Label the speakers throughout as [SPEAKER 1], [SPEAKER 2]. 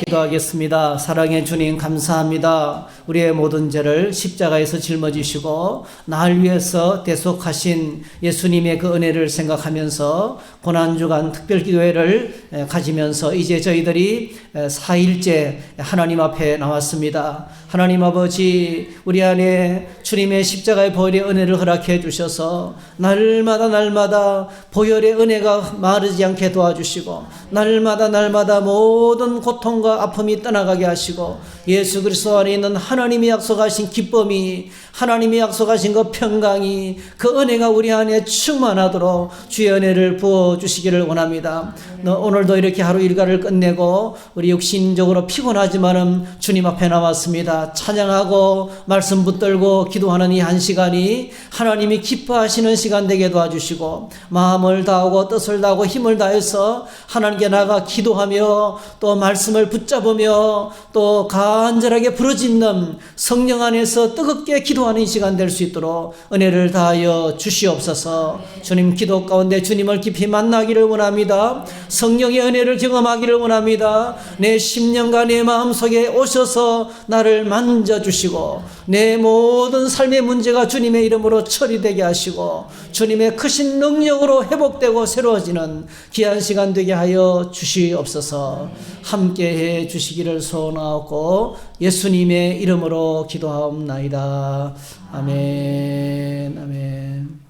[SPEAKER 1] 기도하겠습니다. 사랑의 주님 감사합니다. 우리의 모든 죄를 십자가에서 짊어지시고 날 위해서 대속하신 예수님의 그 은혜를 생각하면서 고난주간 특별기도회를 가지면서 이제 저희들이 4일째 하나님 앞에 나왔습니다. 하나님 아버지, 우리 안에 주님의 십자가의 보혈의 은혜를 허락해 주셔서 날마다 보혈의 은혜가 마르지 않게 도와주시고 날마다 모든 고통과 아픔이 떠나가게 하시고 예수 그리스도 안에 있는 하나님이 약속하신 기쁨이, 하나님이 약속하신 그 평강이, 그 은혜가 우리 안에 충만하도록 주의 은혜를 부어주시기를 원합니다. 오늘도 이렇게 하루 일과를 끝내고 우리 육신적으로 피곤하지만은 주님 앞에 나왔습니다. 찬양하고 말씀 붙들고 기도하는 이 한 시간이 하나님이 기뻐하시는 시간 되게 도와주시고 마음을 다하고 뜻을 다하고 힘을 다해서 하나님께 나가 기도하며 또 말씀을 붙잡으며 또 간절하게 부르짖는 성령 안에서 뜨겁게 기도하는 시간 될 수 있도록 은혜를 다하여 주시옵소서. 주님 기도 가운데 주님을 깊이 만나기를 원합니다. 성령의 은혜를 경험하기를 원합니다. 내 심령과 내 마음속에 오셔서 나를 만져주시고 내 모든 삶의 문제가 주님의 이름으로 처리되게 하시고 주님의 크신 능력으로 회복되고 새로워지는 귀한 시간 되게 하여 주시옵소서. 함께해 주시기를 소원하고 예수님의 이름으로 기도하옵나이다. 아멘. 아멘.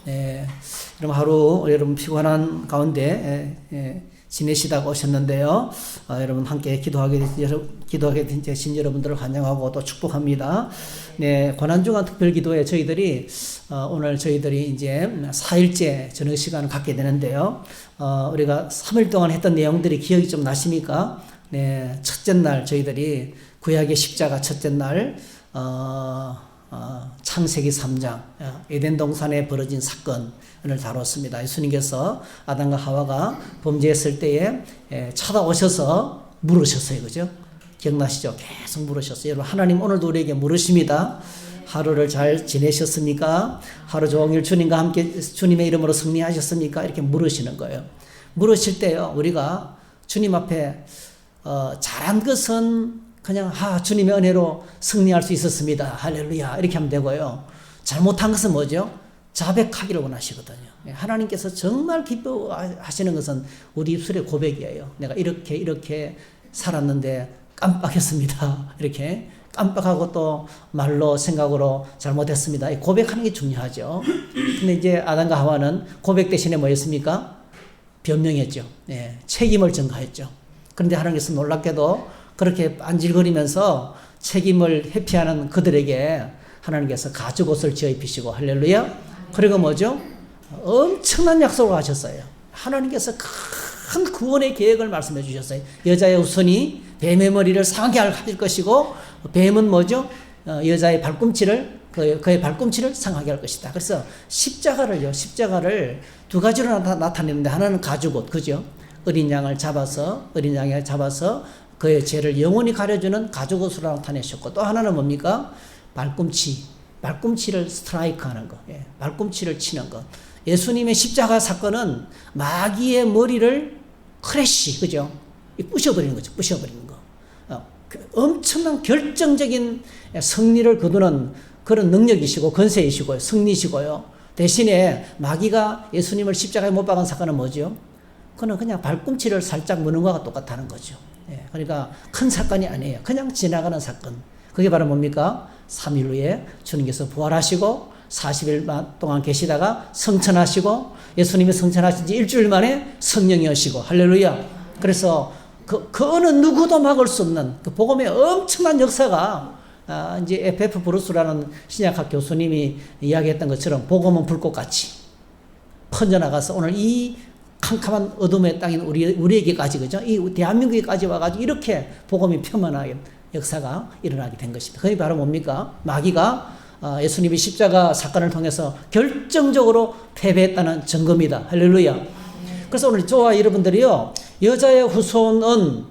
[SPEAKER 1] 네, 여러분 하루 여러분 피곤한 가운데 지내시다가 오셨는데요. 여러분 함께 기도하게 되신 여러분들을 환영하고 또 축복합니다. 네, 고난주간 특별기도에 저희들이 오늘 저희들이 이제 4일째 저녁 시간을 갖게 되는데요. 우리가 3일 동안 했던 내용들이 기억이 좀 나십니까? 네, 첫째 날 저희들이 구약의 십자가 첫째 날 창세기 3장 에덴 동산에 벌어진 사건을 다뤘습니다. 예수님께서 아담과 하와가 범죄했을 때에 찾아오셔서 물으셨어요. 그죠? 기억나시죠? 계속 물으셨어요. 여러분 하나님 오늘도 우리에게 물으십니다. 하루를 잘 지내셨습니까? 하루 종일 주님과 함께 주님의 이름으로 승리하셨습니까? 이렇게 물으시는 거예요. 물으실 때요, 우리가 주님 앞에 잘한 것은 그냥 주님의 은혜로 승리할 수 있었습니다. 할렐루야 이렇게 하면 되고요. 잘못한 것은 뭐죠? 자백하기를 원하시거든요. 하나님께서 정말 기뻐하시는 것은 우리 입술의 고백이에요. 내가 이렇게 살았는데 깜빡했습니다. 이렇게 깜빡하고 또 말로 생각으로 잘못했습니다. 고백하는 게 중요하죠. 근데 이제 아담과 하와는 고백 대신에 뭐였습니까? 변명했죠. 책임을 전가했죠. 그런데 하나님께서 놀랍게도 그렇게 안질거리면서 책임을 회피하는 그들에게 하나님께서 가죽옷을 지어 입히시고 할렐루야. 그리고 뭐죠? 엄청난 약속을 하셨어요. 하나님께서 큰 구원의 계획을 말씀해 주셨어요. 여자의 후손이 뱀의 머리를 상하게 할 것이고 뱀은 뭐죠? 여자의 발꿈치를 그의 발꿈치를 상하게 할 것이다. 그래서 십자가를 두 가지로 나타내는데 하나는 가죽옷, 그죠? 어린 양을 잡아서 그의 죄를 영원히 가려주는 가죽옷으로 나타내셨고 또 하나는 뭡니까? 발꿈치를 스트라이크 하는 것, 발꿈치를 치는 것. 예수님의 십자가 사건은 마귀의 머리를 크래쉬, 그죠? 부셔버리는 거죠. 부셔버리는 거. 엄청난 결정적인 승리를 거두는 그런 능력이시고 권세이시고요. 승리시고요. 대신에 마귀가 예수님을 십자가에 못 박은 사건은 뭐죠? 그는 그냥 발꿈치를 살짝 무는 것과 똑같다는 거죠. 그러니까 큰 사건이 아니에요. 그냥 지나가는 사건. 그게 바로 뭡니까? 3일 후에 주님께서 부활하시고 40일 동안 계시다가 성천하시고 예수님이 성천하신 지 일주일 만에 성령이 오시고 할렐루야. 그래서 그 어느 누구도 막을 수 없는 그 복음의 엄청난 역사가 이제 F.F. 브루스라는 신약학 교수님이 이야기했던 것처럼 복음은 불꽃같이 퍼져나가서 오늘 이 캄캄한 어둠의 땅인 우리에게까지, 그죠? 이 대한민국에까지 와가지고 이렇게 복음이 펴만하게 역사가 일어나게 된 것입니다. 그게 바로 뭡니까? 마귀가 예수님이 십자가 사건을 통해서 결정적으로 패배했다는 증거입니다. 할렐루야. 그래서 오늘 저와 여러분들이요, 여자의 후손과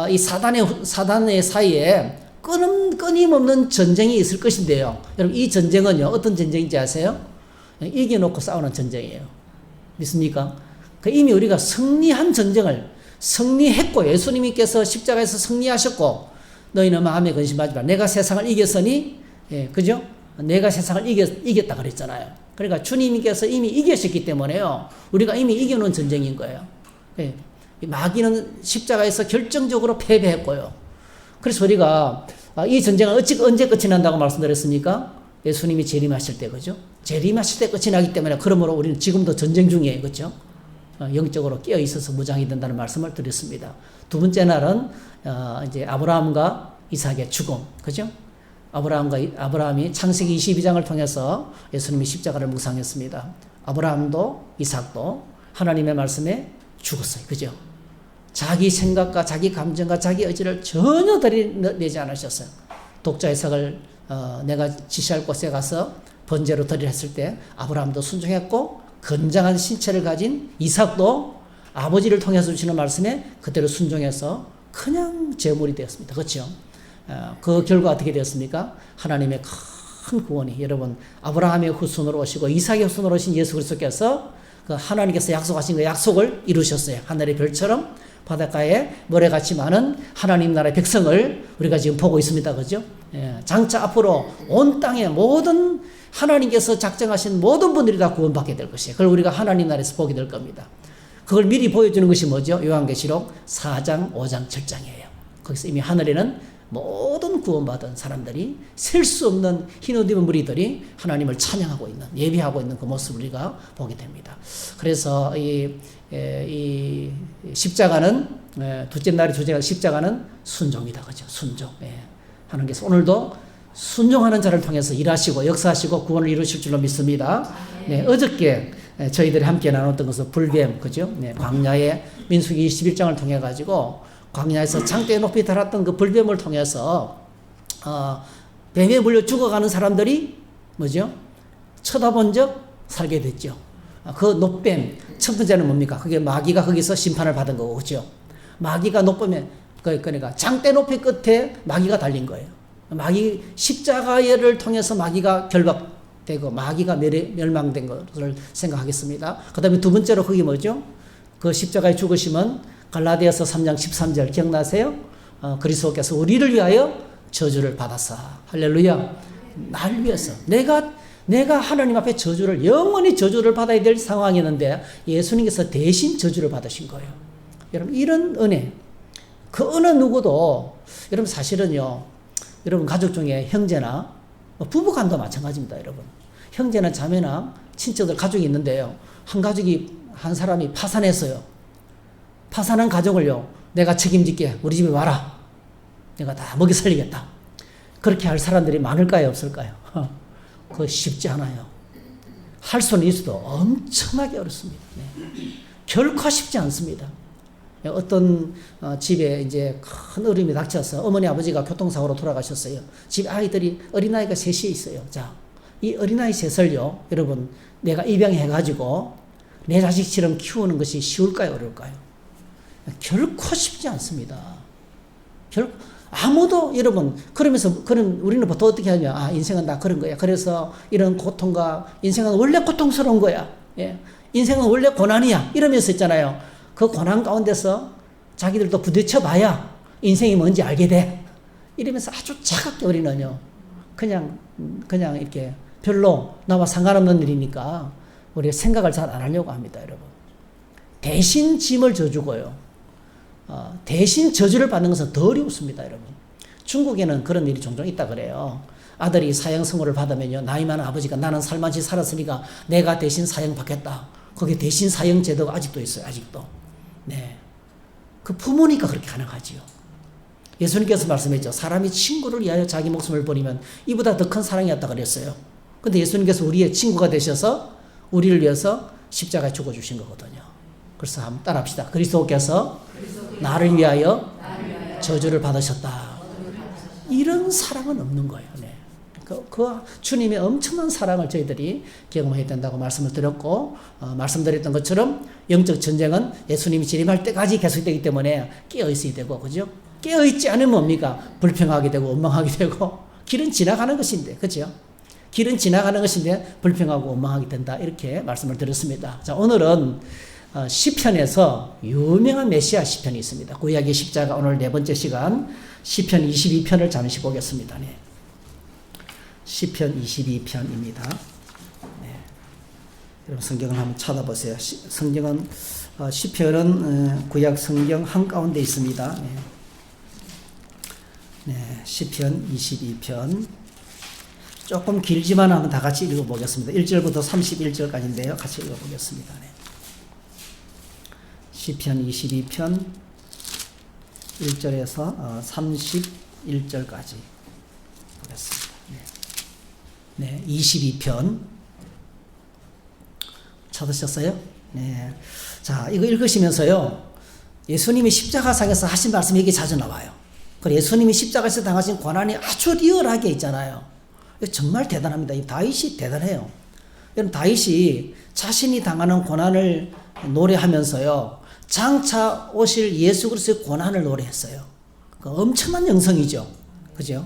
[SPEAKER 1] 이 사단의 사이에 끊임없는 전쟁이 있을 것인데요. 여러분 이 전쟁은요 어떤 전쟁인지 아세요? 이겨놓고 싸우는 전쟁이에요. 믿습니까? 그 이미 우리가 승리한 전쟁을 승리했고 예수님께서 십자가에서 승리하셨고 너희는 마음에 근심하지 마. 내가 세상을 이겼으니 그죠? 내가 세상을 이겼다 그랬잖아요. 그러니까 주님께서 이미 이기셨기 때문에요. 우리가 이미 이겨놓은 전쟁인 거예요. 마귀는 십자가에서 결정적으로 패배했고요. 그래서 우리가 이 전쟁은 언제 끝이 난다고 말씀드렸습니까? 예수님이 재림하실 때, 그죠? 재림하실 때 끝이 나기 때문에 그러므로 우리는 지금도 전쟁 중이에요, 그죠? 영적으로 깨어 있어서 무장이 된다는 말씀을 드렸습니다. 두 번째 날은 이제 아브라함과 이삭의 죽음, 그죠? 아브라함이 창세기 22장을 통해서 예수님이 십자가를 묵상했습니다. 아브라함도 이삭도 하나님의 말씀에 죽었어요, 그죠? 자기 생각과 자기 감정과 자기 의지를 전혀 들이내지 않으셨어요. 독자 이삭을 내가 지시할 곳에 가서 번제로 드리라 했을 때 아브라함도 순종했고 건장한 신체를 가진 이삭도 아버지를 통해서 주시는 말씀에 그대로 순종해서 그냥 제물이 되었습니다. 그렇죠? 그 결과 어떻게 되었습니까? 하나님의 큰 구원이 여러분 아브라함의 후손으로 오시고 이삭의 후손으로 오신 예수 그리스도께서 그 하나님께서 약속하신 그 약속을 이루셨어요. 하늘의 별처럼 바닷가에 모래같이 많은 하나님 나라의 백성을 우리가 지금 보고 있습니다. 그죠? 장차 앞으로 온 땅의 모든 하나님께서 작정하신 모든 분들이 다 구원받게 될 것이에요. 그걸 우리가 하나님 나라에서 보게 될 겁니다. 그걸 미리 보여주는 것이 뭐죠? 요한계시록 4장, 5장, 7장이에요. 거기서 이미 하늘에는 모든 구원받은 사람들이 셀 수 없는 흰옷 입은 무리들이 하나님을 찬양하고 있는, 예배하고 있는 그 모습을 우리가 보게 됩니다. 그래서 이 십자가는 둘째 날의 주제가 십자가는 순종이다, 그죠? 순종. 하나님께서 오늘도 순종하는 자를 통해서 일하시고 역사하시고 구원을 이루실 줄로 믿습니다. 어저께 저희들이 함께 나눴던 것은 불뱀, 그죠? 광야의 민수기 21장을 통해 가지고 광야에서 장대 높이 달았던 그 불뱀을 통해서 뱀에 물려 죽어가는 사람들이 뭐죠? 쳐다본 적 살게 됐죠. 그 높뱀 첫 번째는 뭡니까? 그게 마귀가 거기서 심판을 받은 거고, 그죠? 마귀가 높으면 그러니까 장대 높이 끝에 마귀가 달린 거예요. 마귀 십자가를 통해서 마귀가 결박되고 마귀가 멸망된 것을 생각하겠습니다. 그 다음에 두 번째로 그게 뭐죠? 그 십자가의 죽으심은 갈라디아서 3장 13절 기억나세요? 그리스도께서 우리를 위하여 저주를 받았사. 할렐루야. 날 위해서. 내가 하나님 앞에 저주를 영원히 저주를 받아야 될 상황이었는데 예수님께서 대신 저주를 받으신 거예요. 여러분 이런 은혜, 그 어느 누구도 여러분 사실은요, 여러분 가족 중에 형제나 부부간도 마찬가지입니다. 여러분 형제나 자매나 친척들 가족이 있는데요, 한 사람이 파산했어요. 파산한 가족을요, 내가 책임질게, 우리 집에 와라, 내가 다 먹여 살리겠다, 그렇게 할 사람들이 많을까요, 없을까요? 그거 쉽지 않아요. 할 수는 있어도 엄청나게 어렵습니다. 결코 쉽지 않습니다. 어떤 집에 이제 큰 어려움이 닥쳐서 어머니 아버지가 교통사고로 돌아가셨어요. 집 아이들이 어린아이가 셋이 있어요. 자, 이 어린아이 셋을요, 여러분 내가 입양해가지고 내 자식처럼 키우는 것이 쉬울까요, 어려울까요? 결코 쉽지 않습니다. 아무도 여러분 그러면서 우리는 보통 어떻게 하냐? 인생은 다 그런 거야. 그래서 이런 고통과 인생은 원래 고통스러운 거야. 인생은 원래 고난이야. 이러면서 있잖아요. 그 고난 가운데서 자기들도 부딪혀봐야 인생이 뭔지 알게 돼. 이러면서 아주 차갑게 우리는요, 그냥 이렇게 별로 나와 상관없는 일이니까 우리가 생각을 잘 안 하려고 합니다, 여러분. 대신 짐을 져주고요, 대신 저주를 받는 것은 더 어렵습니다, 여러분. 중국에는 그런 일이 종종 있다 그래요. 아들이 사형 선고를 받으면요, 나이 많은 아버지가 나는 살만치 살았으니까 내가 대신 사형 받겠다. 거기 대신 사형 제도가 아직도 있어요, 아직도. 네. 그 부모니까 그렇게 가능하지요. 예수님께서 말씀했죠. 사람이 친구를 위하여 자기 목숨을 버리면 이보다 더 큰 사랑이었다 그랬어요. 근데 예수님께서 우리의 친구가 되셔서 우리를 위해서 십자가에 죽어주신 거거든요. 그래서 한번 따라합시다. 그리스도께서 나를 위하여 저주를 받으셨다. 이런 사랑은 없는 거예요. 네. 그 주님의 엄청난 사랑을 저희들이 경험해야 된다고 말씀을 드렸고, 말씀드렸던 것처럼 영적 전쟁은 예수님이 재림할 때까지 계속되기 때문에 깨어있어야 되고, 그죠? 깨어있지 않으면 뭡니까? 불평하게 되고 원망하게 되고, 길은 지나가는 것인데, 그죠? 길은 지나가는 것인데 불평하고 원망하게 된다, 이렇게 말씀을 드렸습니다. 자, 오늘은 시편에서 유명한 메시아 시편이 있습니다. 구약의 십자가 오늘 네 번째 시간 시편 22편을 잠시 보겠습니다. 네. 시편 22편입니다. 네. 여러분 성경을 한번 찾아보세요. 성경은 시편은 구약 성경 한가운데 있습니다. 네. 네, 시편 22편 조금 길지만 한번 다 같이 읽어보겠습니다. 1절부터 31절까지인데요. 같이 읽어보겠습니다. 네. 시편 22편 1절에서 31절까지 보겠습니다. 네, 22편 찾으셨어요? 네. 자, 이거 읽으시면서요. 예수님이 십자가상에서 하신 말씀이 여기 자주 나와요. 그리고 예수님이 십자가에서 당하신 고난이 아주 리얼하게 있잖아요. 정말 대단합니다. 이 다윗이 대단해요. 여러분, 다윗이 자신이 당하는 고난을 노래하면서요. 장차 오실 예수 그리스도의 고난을 노래했어요. 엄청난 영성이죠. 그죠?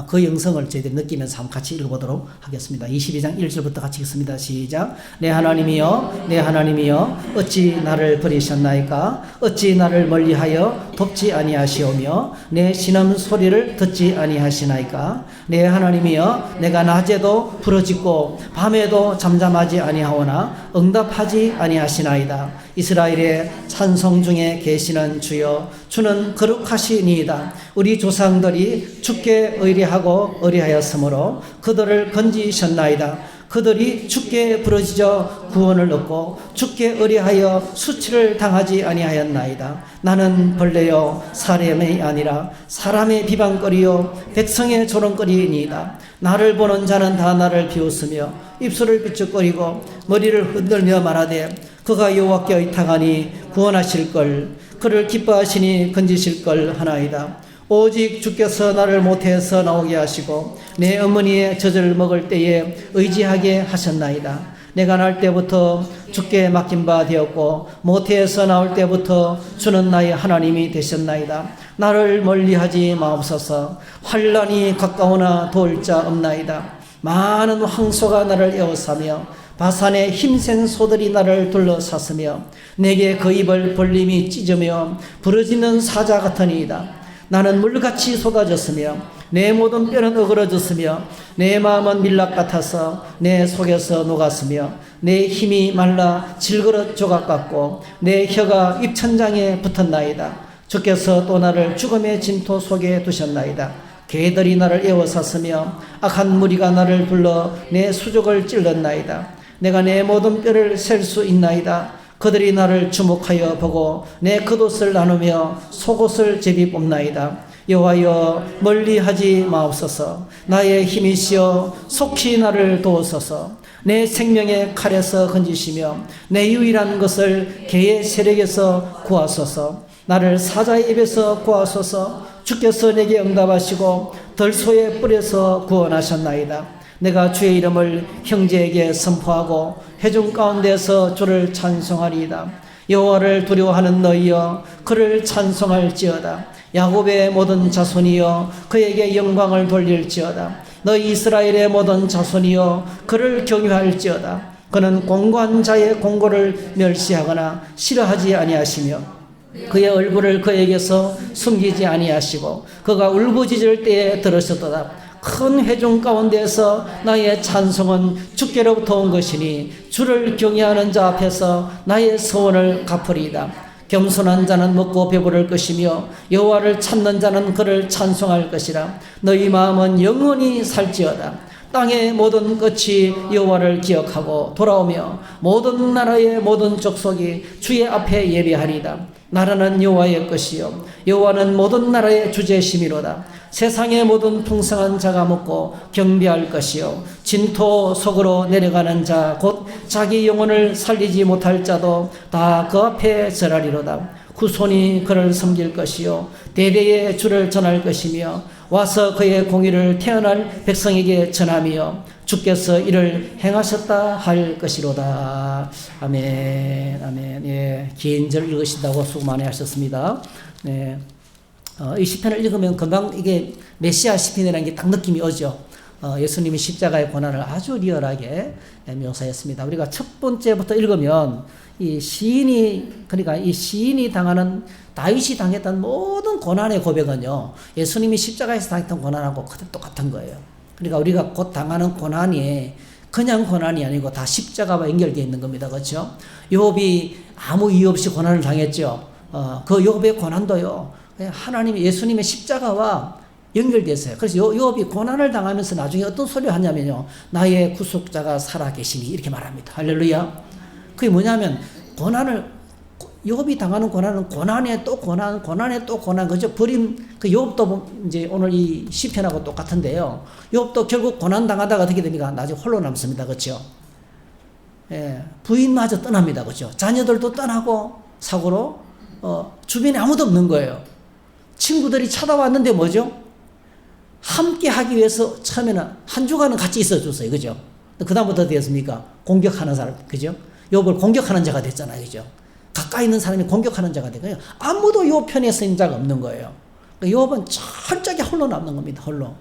[SPEAKER 1] 그 영성을 저희들이 느끼면서 한번 같이 읽어보도록 하겠습니다. 22장 1절부터 같이 읽습니다. 시작. 내 하나님이여, 내 하나님이여, 어찌 나를 버리셨나이까? 어찌 나를 멀리하여 돕지 아니하시오며 내 신음 소리를 듣지 아니하시나이까? 내 하나님이여, 내가 낮에도 부르짖고 밤에도 잠잠하지 아니하오나 응답하지 아니하시나이다. 이스라엘의 찬송 중에 계시는 주여, 주는 거룩하시니이다. 우리 조상들이 주께 의뢰하고 의뢰하였으므로 그들을 건지셨나이다. 그들이 주께 부르짖어 구원을 얻고 주께 의뢰하여 수치를 당하지 아니하였나이다. 나는 벌레요 사람이 아니라 사람의 비방거리요 백성의 조롱거리이니이다. 나를 보는 자는 다 나를 비웃으며 입술을 비쩍거리고 머리를 흔들며 말하되 그가 여호와께 의탁하니 구원하실 걸, 그를 기뻐하시니 건지실 걸 하나이다. 오직 주께서 나를 모태에서 나오게 하시고 내 어머니의 젖을 먹을 때에 의지하게 하셨나이다. 내가 날 때부터 주께 맡긴 바 되었고 모태에서 나올 때부터 주는 나의 하나님이 되셨나이다. 나를 멀리하지 마옵소서. 환난이 가까우나 도울 자 없나이다. 많은 황소가 나를 에워싸며 바산의 힘센 소들이 나를 둘러쌌으며 내게 그 입을 벌림이 찢으며 부러지는 사자 같으니이다. 나는 물같이 쏟아졌으며 내 모든 뼈는 어그러졌으며 내 마음은 밀랍 같아서 내 속에서 녹았으며 내 힘이 말라 질그릇 조각 같고 내 혀가 입천장에 붙었나이다. 주께서 또 나를 죽음의 진토 속에 두셨나이다. 개들이 나를 에워쌌으며 악한 무리가 나를 불러 내 수족을 찔렀나이다. 내가 내 모든 뼈를 셀 수 있나이다. 그들이 나를 주목하여 보고 내 겉옷을 나누며 속옷을 제비 뽑나이다. 여호와여, 멀리하지 마옵소서. 나의 힘이시여 속히 나를 도우소서. 내 생명의 칼에서 건지시며 내 유일한 것을 개의 세력에서 구하소서. 나를 사자의 입에서 구하소서. 주께서 내게 응답하시고 들소의 뿔에서 구원하셨나이다. 내가 주의 이름을 형제에게 선포하고 회중 가운데서 주를 찬송하리이다. 여호와를 두려워하는 너희여, 그를 찬송할지어다. 야곱의 모든 자손이여, 그에게 영광을 돌릴지어다. 너희 이스라엘의 모든 자손이여, 그를 경유할지어다. 그는 공고한 자의 공고를 멸시하거나 싫어하지 아니하시며 그의 얼굴을 그에게서 숨기지 아니하시고 그가 울부짖을 때에 들으셨도다. 큰 회중 가운데서 나의 찬송은 주께로부터 온 것이니 주를 경외하는 자 앞에서 나의 소원을 갚으리이다. 겸손한 자는 먹고 배부를 것이며 여호와를 찾는 자는 그를 찬송할 것이라. 너희 마음은 영원히 살지어다. 땅의 모든 끝이 여호와를 기억하고 돌아오며 모든 나라의 모든 족속이 주의 앞에 예배하리이다. 나라는 여호와의 것이요 여호와는 모든 나라의 주제심이로다. 세상의 모든 풍성한 자가 먹고 경배할 것이요 진토 속으로 내려가는 자 곧 자기 영혼을 살리지 못할 자도 다 그 앞에 절하리로다. 후손이 그를 섬길 것이요 대대의 주를 전할 것이며 와서 그의 공의를 태어날 백성에게 전하며 주께서 이를 행하셨다 할 것이로다. 아멘. 아멘. 예, 긴 절 읽으신다고 수고 많이 하셨습니다. 네. 이 시편을 읽으면 금방 이게 메시아 시편이라는 게 딱 느낌이 오죠. 예수님이 십자가의 고난을 아주 리얼하게 묘사했습니다. 우리가 첫 번째부터 읽으면 이 시인이 당하는, 다윗이 당했던 모든 고난의 고백은요, 예수님이 십자가에서 당했던 고난하고 똑같은 거예요. 그러니까 우리가 곧 당하는 고난이 그냥 고난이 아니고 다 십자가와 연결되어 있는 겁니다. 그렇죠? 욥이 아무 이유 없이 고난을 당했죠. 그 욥의 고난도요, 하나님 예수님의 십자가와 연결됐어요. 그래서 욥이 고난을 당하면서 나중에 어떤 소리를 하냐면요, 나의 구속자가 살아계시니 이렇게 말합니다. 할렐루야. 그게 뭐냐면 욥이 당하는 고난은 고난에 또 고난, 고난에 또 고난, 그죠? 버림, 욥도 이제 오늘 이 시편하고 똑같은데요. 욥도 결국 고난 당하다가 어떻게 됩니까? 나중에 홀로 남습니다. 그죠? 예, 부인마저 떠납니다. 그죠? 자녀들도 떠나고 사고로, 주변에 아무도 없는 거예요. 친구들이 찾아왔는데 뭐죠? 함께 하기 위해서 처음에는 한 주간은 같이 있어 줬어요. 그죠? 그다음부터 어떻게 됐습니까? 공격하는 사람, 그죠? 욥을 공격하는 자가 됐잖아요. 그죠? 가까이 있는 사람이 공격하는 자가 되고요. 아무도 욥 편에 선 자가 없는 거예요. 욥은 철저하게 홀로 남는 겁니다. 홀로.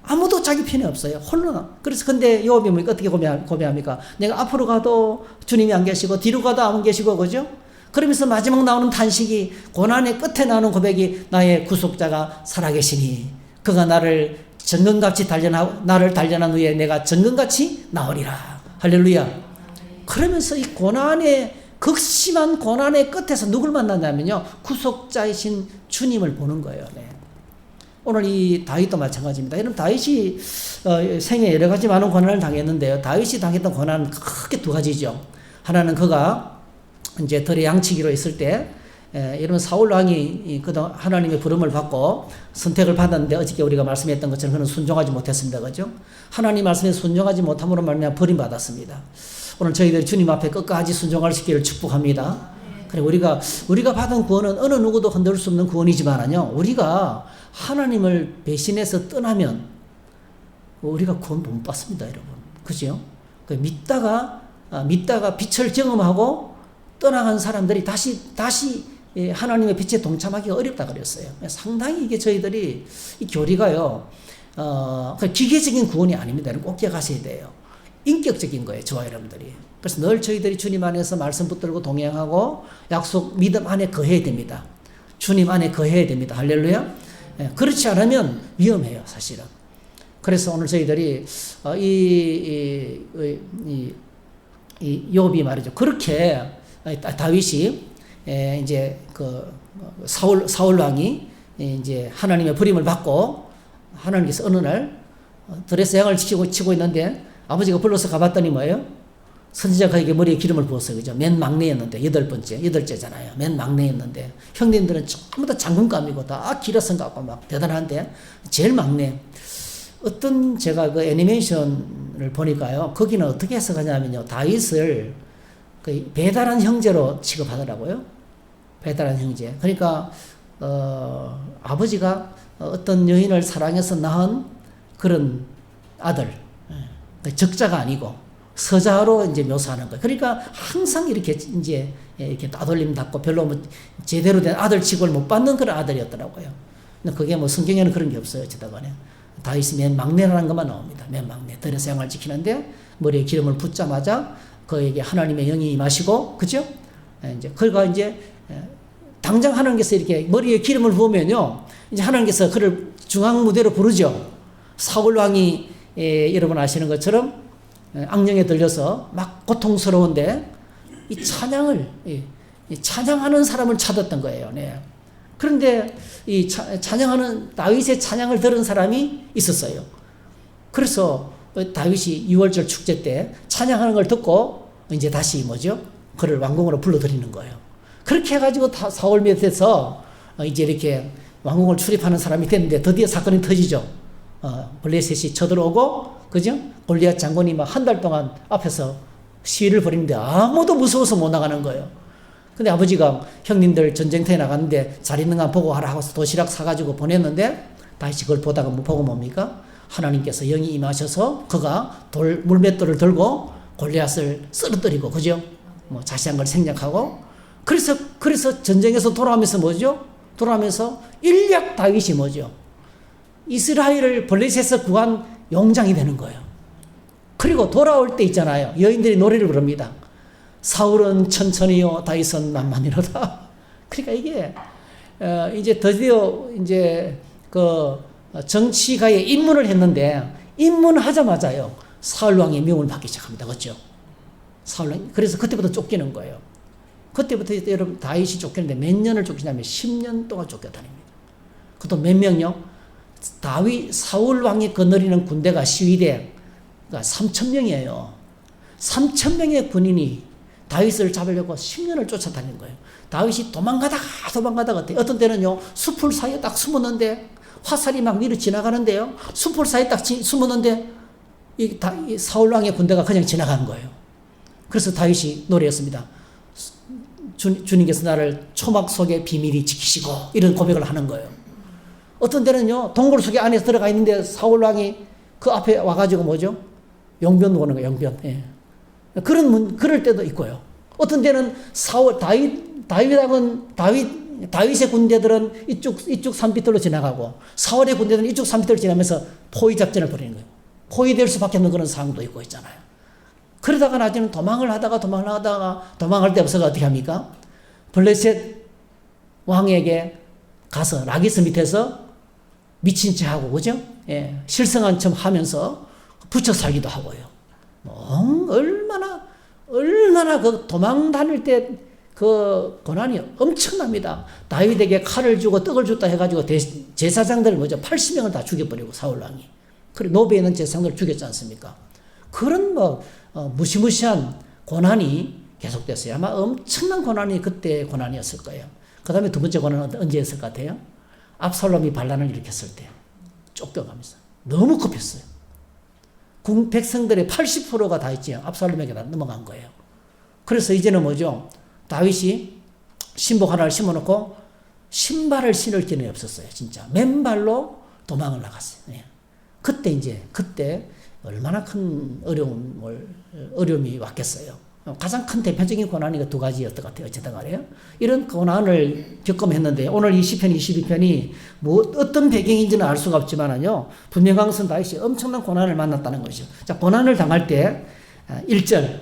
[SPEAKER 1] 아무도 자기 편에 없어요. 홀로 그래서 근데 욥이 뭐 어떻게 고백합니까? 내가 앞으로 가도 주님이 안 계시고 뒤로 가도 안 계시고, 그죠? 그러면서 마지막 나오는 탄식이, 고난의 끝에 나오는 고백이, 나의 구속자가 살아계시니 그가 나를 단련한 후에 내가 정금같이 나오리라. 할렐루야. 그러면서 이 고난의, 극심한 고난의 끝에서 누굴 만났냐면요, 구속자이신 주님을 보는 거예요. 네. 오늘 이 다윗도 마찬가지입니다. 여러분, 다윗이 생에 여러 가지 많은 고난을 당했는데요, 다윗이 당했던 고난은 크게 두 가지죠. 하나는 그가 이제 들의 양치기로 있을 때, 여러분, 사울 왕이 그동안 하나님의 부름을 받고 선택을 받았는데, 어저께 우리가 말씀했던 것처럼 그는 순종하지 못했습니다. 그죠? 하나님 말씀에 순종하지 못함으로 말미암아 버림받았습니다. 오늘 저희들이 주님 앞에 끝까지 순종할 수 있기를 축복합니다. 그래, 우리가 받은 구원은 어느 누구도 흔들 수 없는 구원이지만요, 우리가 하나님을 배신해서 떠나면 우리가 구원 못 받습니다, 여러분. 그죠? 믿다가 빛을 경험하고 떠나간 사람들이 다시 하나님의 빛에 동참하기가 어렵다 그랬어요. 상당히 이게 저희들이 이 교리가요, 기계적인 구원이 아닙니다. 꼭 기억하셔야 돼요. 인격적인 거예요, 저와 여러분들이. 그래서 늘 저희들이 주님 안에서 말씀 붙들고 동행하고 약속, 믿음 안에 거해야 됩니다. 주님 안에 거해야 됩니다. 할렐루야. 그렇지 않으면 위험해요, 사실은. 그래서 오늘 저희들이 이 욥이 말이죠. 그렇게 다윗이 이제 사울 왕이 이제 하나님의 버림을 받고, 하나님께서 어느 날 들에서 양을 치고 있는데 아버지가 불러서 가봤더니 뭐예요? 선지자가 그에게 머리에 기름을 부었어요. 그죠? 맨 막내였는데, 여덟째잖아요. 맨 막내였는데, 형님들은 전부 다 장군감이고 다 기라성 같고 막 대단한데, 제일 막내. 어떤 제가 그 애니메이션을 보니까요, 거기는 어떻게 해석하냐면요, 다윗을 배달한 형제로 취급하더라고요. 배달한 형제. 그러니까, 아버지가 어떤 여인을 사랑해서 낳은 그런 아들. 적자가 아니고 서자로 이제 묘사하는 거예요. 그러니까 항상 이렇게 따돌림 받고 별로 제대로 된 아들 취급을 못 받는 그런 아들이었더라고요. 근데 그게 성경에는 그런 게 없어요. 어쩌다간에. 다윗이 맨 막내라는 것만 나옵니다. 맨 막내. 들에서 양을 지키는데 머리에 기름을 붓자마자 그에게 하나님의 영이 임하시고, 그죠? 그가 이제 당장 하나님께서 이렇게 머리에 기름을 부으면요, 이제 하나님께서 그를 중앙 무대로 부르죠. 사울 왕이 여러분 아시는 것처럼 악령에 들려서 막 고통스러운데 이 찬양하는 사람을 찾았던 거예요. 네. 그런데 이 찬양하는 다윗의 찬양을 들은 사람이 있었어요. 그래서 다윗이 6월절 축제 때 찬양하는 걸 듣고 이제 다시 그를 왕궁으로 불러들이는 거예요. 그렇게 해가지고 사울 밑에서 이제 이렇게 왕궁을 출입하는 사람이 됐는데 드디어 사건이 터지죠. 블레셋이 쳐들어오고, 그죠? 골리앗 장군이 막 한 달 동안 앞에서 시위를 벌이는데 아무도 무서워서 못 나가는 거예요. 근데 아버지가 형님들 전쟁터에 나갔는데 잘 있는가 보고 하라 하고서 도시락 사가지고 보냈는데, 다시 그걸 보다가 보고 뭡니까? 하나님께서 영이 임하셔서 그가 물맷돌을 들고 골리앗을 쓰러뜨리고, 그죠? 자세한 걸 생략하고, 그래서 전쟁에서 돌아오면서 돌아오면서 일약 다윗이 이스라엘을 블레셋에서 구한 용장이 되는 거예요. 그리고 돌아올 때 있잖아요. 여인들이 노래를 부릅니다. 사울은 천천히요, 다윗은 만만이로다. 그러니까 이게 이제 드디어 이제 그 정치가에 입문을 했는데 입문하자마자요 사울 왕의 명을 받기 시작합니다. 그렇죠? 사울 왕. 그래서 그때부터 쫓기는 거예요. 그때부터 여러분 다윗이 쫓기는데 몇 년을 쫓기냐면 10년 동안 쫓겨다닙니다. 그것도 몇 명요? 다윗 사울 왕이 거느리는 군대가 시위대가 3,000명이에요. 3,000명의 군인이 다윗을 잡으려고 10년을 쫓아다닌 거예요. 다윗이 도망가다가 어떤 때는요 숲을 사이에 딱 숨었는데 화살이 막 위로 지나가는데요 숲을 사이에 딱 숨었는데 이 사울 왕의 군대가 그냥 지나간 거예요. 그래서 다윗이 노래했습니다. 주님께서 나를 초막 속에 비밀히 지키시고 이런 고백을 하는 거예요. 어떤 때는요 동굴 속에 안에 들어가 있는데 사울 왕이 그 앞에 와가지고 뭐죠? 용변 오는 거예요. 용변. 예. 그럴 때도 있고요. 어떤 때는 다윗의 군대들은 이쪽 산비틀로 지나가고 사울의 군대들은 이쪽 산비틀로 지나면서 포위 작전을 벌이는 거예요. 포위될 수밖에 없는 그런 상황도 있고 있잖아요. 그러다가 나중에는 도망을 하다가 도망할 데 없어서 어떻게 합니까? 블레셋 왕에게 가서 라기스 밑에서 미친 채 하고, 그죠? 예, 실성한 척 하면서 부쳐 살기도 하고요. 얼마나 그 도망 다닐 때 그 고난이 엄청납니다. 다윗에게 칼을 주고 떡을 줬다 해가지고 제사장들 80명을 다 죽여버리고 사울왕이. 그래 노베에 있는 제사장들 죽였지 않습니까? 그런 무시무시한 고난이 계속됐어요. 아마 엄청난 고난이 그때 고난이었을 거예요. 그 다음에 두 번째 고난은 언제였을 것 같아요? 압살롬이 반란을 일으켰을 때 쫓겨가면서 너무 급했어요. 백성들의 80%가 다 있지 압살롬에게 다 넘어간 거예요. 그래서 이제는 뭐죠? 다윗이 신복 하나를 심어놓고 신발을 신을 길이 없었어요. 진짜 맨발로 도망을 나갔어요. 예. 그때 얼마나 큰 어려움이 왔겠어요. 가장 큰 대표적인 고난이 두 가지였던 것 같아요. 어쨌든 간에요. 이런 고난을 겪음했는데 오늘 이 시편 22편이 어떤 배경인지는 알 수가 없지만요. 분명한 것은 다윗이 엄청난 고난을 만났다는 것이죠. 자, 고난을 당할 때 1절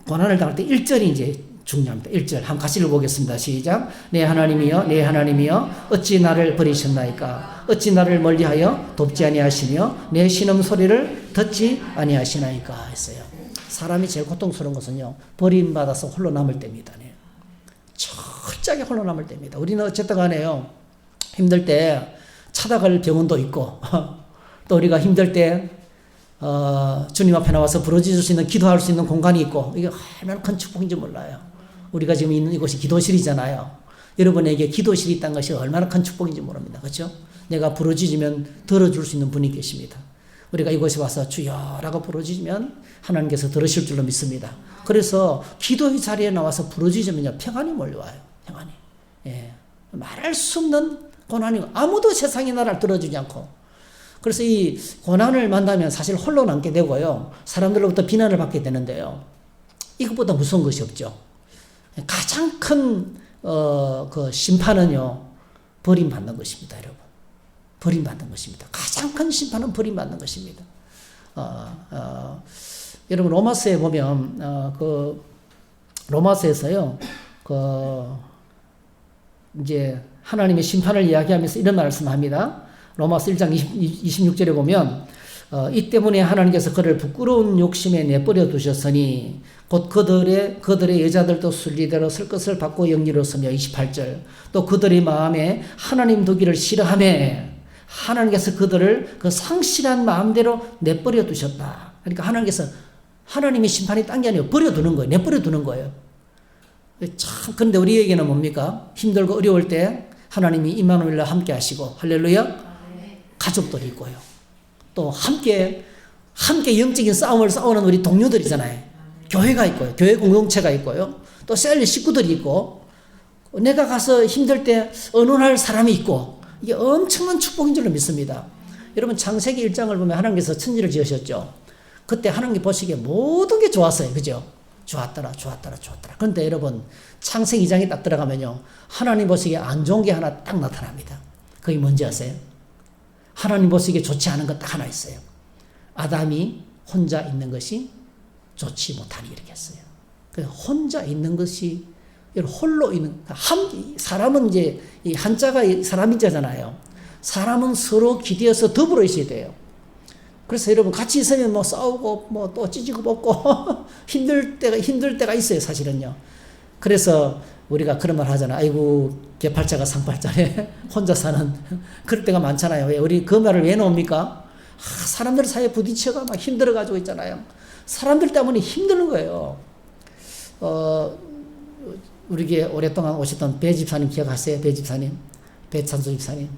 [SPEAKER 1] 고난을 당할 때 1절이 이제 중요합니다. 1절 한번 같이 읽어보겠습니다. 시작. 내 하나님이여 내 하나님이여 어찌 나를 버리셨나이까 어찌 나를 멀리하여 돕지 아니하시며 내 신음 소리를 듣지 아니하시나이까 했어요. 사람이 제일 고통스러운 것은요 버림받아서 홀로 남을 때입니다. 철저하게 홀로 남을 때입니다. 우리는 어쨌든 간에요 힘들 때 찾아갈 병원도 있고 또 우리가 힘들 때 주님 앞에 나와서 부르짖을 수 있는 기도할 수 있는 공간이 있고 이게 얼마나 큰 축복인지 몰라요. 우리가 지금 있는 이곳이 기도실이잖아요. 여러분에게 기도실이 있다는 것이 얼마나 큰 축복인지 모릅니다. 그렇죠? 내가 부르짖으면 들어줄 수 있는 분이 계십니다. 우리가 이곳에 와서 주여라고 부르짖으면 하나님께서 들으실 줄로 믿습니다. 그래서 기도의 자리에 나와서 부르짖으면요 평안이 몰려와요. 평안이. 예. 말할 수 없는 고난이 아무도 세상의 나라를 들어주지 않고 그래서 이 고난을 만나면 사실 홀로 남게 되고요. 사람들로부터 비난을 받게 되는데요. 이것보다 무서운 것이 없죠. 가장 큰 그 심판은요. 버림받는 것입니다. 여러분. 버림받는 것입니다. 가장 큰 심판은 버림받는 것입니다. 여러분 로마서에 보면 그 로마서에서요. 이제 하나님의 심판을 이야기하면서 이런 말씀합니다. 로마서 1장 26절에 보면 이 때문에 하나님께서 그를 부끄러운 욕심에 내버려 두셨으니 곧 그들의 여자들도 순리대로 쓸 것을 받고 영리로서며 28절 또 그들의 마음에 하나님 두기를 싫어하며 하나님께서 그들을 그 상실한 마음대로 내버려 두셨다. 그러니까 하나님께서 하나님의 심판이 딴 게 아니에요. 버려두는 거예요. 내버려 두는 거예요. 참 그런데 우리에게는 뭡니까? 힘들고 어려울 때 하나님이 임마누엘과 함께 하시고 할렐루야 가족들이 있고요. 또 함께 영적인 싸움을 싸우는 우리 동료들이잖아요. 교회가 있고요. 교회 공동체가 있고요. 또 셀 식구들이 있고 내가 가서 힘들 때 의논할 사람이 있고 이게 엄청난 축복인 줄로 믿습니다. 여러분 창세기 1장을 보면 하나님께서 천지를 지으셨죠. 그때 하나님이 보시기에 모든 게 좋았어요. 그죠? 좋았더라. 그런데 여러분 창세기 2장에 딱 들어가면요. 하나님 보시기에 안 좋은 게 하나 딱 나타납니다. 그게 뭔지 아세요? 하나님 보시기에 좋지 않은 것 딱 하나 있어요. 아담이 혼자 있는 것이 좋지 못하니 이렇게 했어요. 혼자 있는 것이 홀로 있는 사람은 이제 이 한자가 사람인자잖아요. 사람은 서로 기대어서 더불어 있어야 돼요. 그래서 여러분 같이 있으면 뭐 싸우고 뭐 또 찌지고 볶고 힘들 때가 있어요, 사실은요. 그래서 우리가 그런 말 하잖아. 아이고 개팔자가 상팔자네. 혼자 사는 그럴 때가 많잖아요. 왜 우리 그 말을 왜 놓습니까? 사람들 사이에 부딪혀가 막 힘들어가지고 있잖아요. 사람들 때문에 힘드는 거예요. 우리에게 오랫동안 오셨던 배 집사님 기억하세요? 배 집사님, 배찬수 집사님.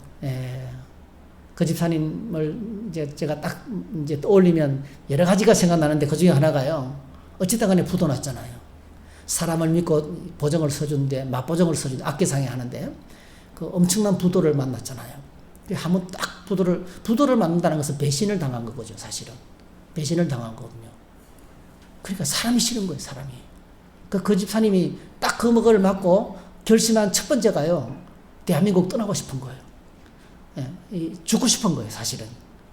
[SPEAKER 1] 그 집사님을 이제 제가 딱 이제 떠올리면 여러 가지가 생각나는데 그 중에 하나가요. 어쨌든 간에 부도 났잖아요. 사람을 믿고 보증을 서주는데, 맞보증을 서주는데, 악계상에 하는데, 그 엄청난 부도를 만났잖아요. 한번 딱 부도를 만난다는 것은 배신을 당한 거죠, 사실은. 배신을 당한 거거든요. 그러니까 사람이 싫은 거예요, 사람이. 그 집사님이 딱 그 먹을 맞고 결심한 첫 번째가요, 대한민국 떠나고 싶은 거예요. 죽고 싶은 거예요, 사실은.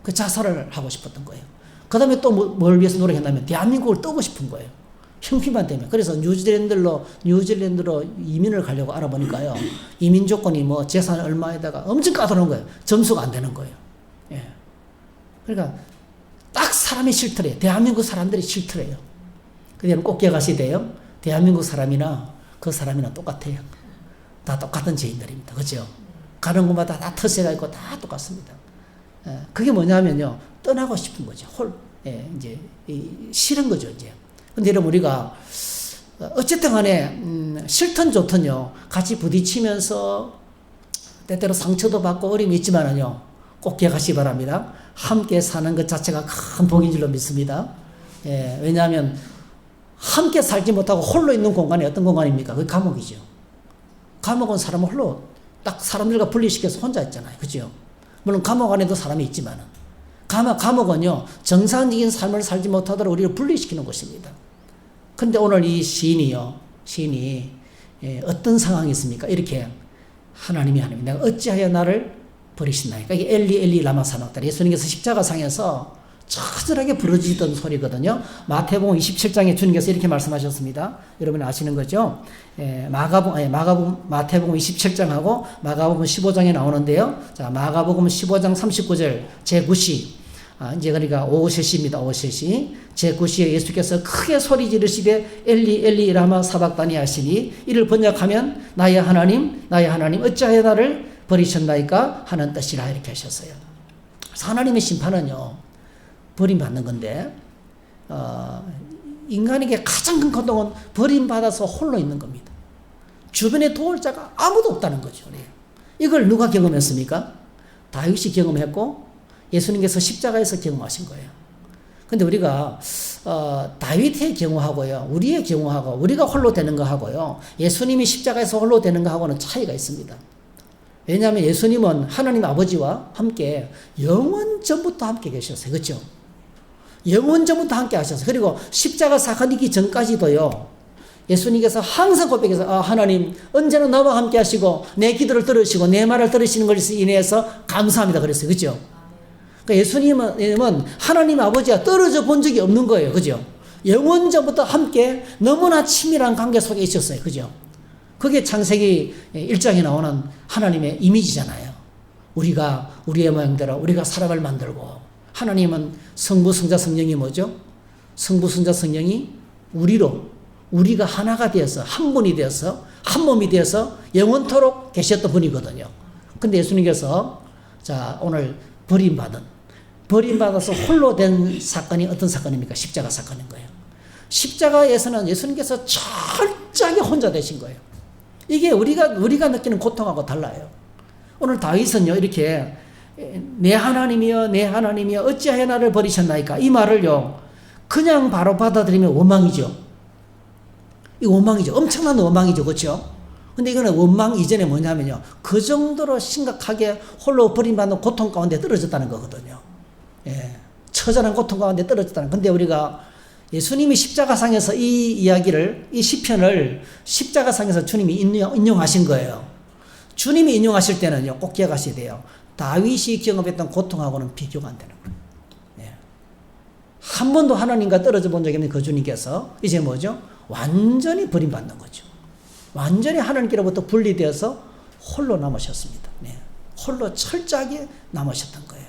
[SPEAKER 1] 그 자살을 하고 싶었던 거예요. 그 다음에 또 뭘 위해서 노력했냐면, 대한민국을 떠고 싶은 거예요. 형편만 되면. 그래서 뉴질랜드로 이민을 가려고 알아보니까요, 이민 조건이 뭐 재산 얼마에다가 엄청 까다로운 거예요. 점수가 안 되는 거예요. 그러니까 딱 사람이 싫더래요. 대한민국 사람들이 싫더래요. 근데 꼭 기억하셔야 돼요. 대한민국 사람이나 그 사람이나 똑같아요. 다 똑같은 죄인들입니다. 그죠? 가는 곳마다 다 터세가 있고 다 똑같습니다. 그게 뭐냐면요, 떠나고 싶은 거죠. 이제 싫은 거죠, 이제. 근데 여러분, 우리가 어쨌든 간에 싫든 좋든요, 같이 부딪히면서 때때로 상처도 받고 어려움이 있지만은요, 꼭 기억하시기 바랍니다. 함께 사는 것 자체가 큰 복인 줄로 믿습니다. 왜냐하면 함께 살지 못하고 홀로 있는 공간이 어떤 공간입니까? 그게 감옥이죠. 감옥은 사람을 홀로 딱 사람들과 분리시켜서 혼자 있잖아요. 그죠? 물론 감옥 안에도 사람이 있지만은, 감옥은요, 정상적인 삶을 살지 못하도록 우리를 분리시키는 곳입니다. 근데 오늘 이 시인이 어떤 상황이 있습니까? 이렇게 하나님이 내가 어찌하여 나를 버리시나이까? 이게 엘리 라마 사박다니, 예수님께서 십자가상에서 처절하게 부르짖던 소리거든요. 마태복음 27장에 주님께서 이렇게 말씀하셨습니다. 여러분 아시는 거죠? 마태복음 27장하고 마가복음 15장에 나오는데요. 자, 마가복음 15장 39절 제9시, 이제 그러니까 오세시입니다. 오세시. 제9시에 예수께서 크게 소리 지르시되 엘리 라마 사박다니 하시니, 이를 번역하면 나의 하나님 어찌하여 나를 버리셨나이까 하는 뜻이라, 이렇게 하셨어요. 그래서 하나님의 심판은요, 버림받는 건데, 인간에게 가장 큰 고통은 버림받아서 홀로 있는 겁니다. 주변에 도울 자가 아무도 없다는 거죠. 이걸 누가 경험했습니까? 다윗이 경험했고 예수님께서 십자가에서 경험하신 거예요. 근데 우리가 다윗의 경우하고요, 우리의 경우하고, 우리가 홀로 되는 거하고요, 예수님이 십자가에서 홀로 되는 거하고는 차이가 있습니다. 왜냐하면 예수님은 하나님 아버지와 함께 영원전부터 함께 계셨어요. 그렇죠? 영원전부터 함께 하셨어요. 그리고 십자가 사건이 있기 전까지도요, 예수님께서 항상 고백해서 하나님 언제나 나와 함께 하시고 내 기도를 들으시고 내 말을 들으시는 것을 인해서 감사합니다 그랬어요. 그렇죠? 그러니까 예수님은 하나님 아버지와 떨어져 본 적이 없는 거예요. 그죠? 영원전부터 함께 너무나 친밀한 관계 속에 있었어요. 그죠? 그게 창세기 1장에 나오는 하나님의 이미지잖아요. 우리의 모양대로 우리가 사람을 만들고, 하나님은 성부, 성자, 성령이 뭐죠? 성부, 성자, 성령이 우리가 하나가 되어서, 한 분이 되어서, 한 몸이 되어서 영원토록 계셨던 분이거든요. 근데 예수님께서, 자, 오늘 버림받아서 홀로 된 사건이 어떤 사건입니까? 십자가 사건인 거예요. 십자가에서는 예수님께서 철저하게 혼자 되신 거예요. 이게 우리가 느끼는 고통하고 달라요. 오늘 다윗은요, 이렇게 내 하나님이여 어찌하여 나를 버리셨나이까, 이 말을요 그냥 바로 받아들이면 원망이죠. 이 원망이죠. 엄청난 원망이죠. 그렇죠? 근데 이거는 원망 이전에 뭐냐면요, 그 정도로 심각하게 홀로 버림받는 고통 가운데 떨어졌다는 거거든요. 처절한 고통 가운데 떨어졌다는. 근데 우리가 예수님이 십자가상에서 이 시편을 십자가상에서 주님이 인용하신 거예요. 주님이 인용하실 때는요, 꼭 기억하셔야 돼요. 다윗이 경험했던 고통하고는 비교가 안 되는 거예요. 예. 한 번도 하나님과 떨어져 본 적이 없는 그 주님께서 이제 뭐죠? 완전히 버림받는 거죠. 완전히 하나님께로부터 분리되어서 홀로 남으셨습니다. 네. 홀로 철저하게 남으셨던 거예요.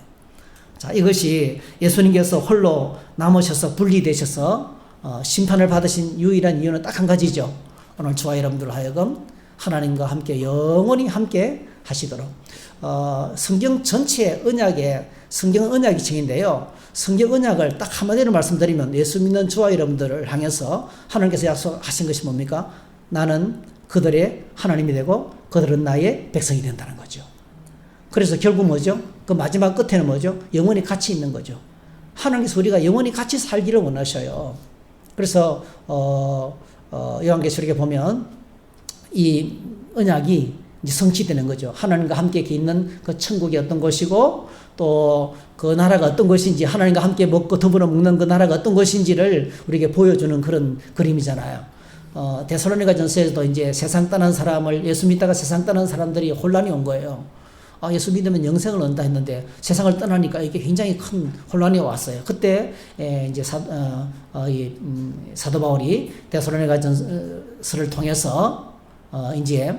[SPEAKER 1] 자, 이것이 예수님께서 홀로 남으셔서 분리되셔서 심판을 받으신 유일한 이유는 딱 한 가지죠. 오늘 저와 여러분들 하여금 하나님과 함께 영원히 함께 하시도록. 성경 전체의 언약에, 성경은 언약이 층인데요. 성경 언약을 딱 한마디로 말씀드리면 예수 믿는 저와 여러분들을 향해서 하나님께서 약속하신 것이 뭡니까? 나는 그들의 하나님이 되고 그들은 나의 백성이 된다는 거죠. 그래서 결국 뭐죠? 그 마지막 끝에는 뭐죠? 영원히 같이 있는 거죠. 하나님께서 우리가 영원히 같이 살기를 원하셔요. 그래서 요한계시록에 보면 이 언약이 이제 성취되는 거죠. 하나님과 함께 있는 그 천국이 어떤 것이고 또 그 나라가 어떤 것인지 하나님과 함께 먹고 더불어 먹는 그 나라가 어떤 것인지를 우리에게 보여주는 그런 그림이잖아요. 데살로니가 전서에서도 이제 세상 떠난 사람을 예수 믿다가 세상 떠난 사람들이 혼란이 온 거예요. 예수 믿으면 영생을 얻는다 했는데 세상을 떠나니까 이게 굉장히 큰 혼란이 왔어요. 그때 이제 사도 바울이 데살로니가 전서를 통해서 이제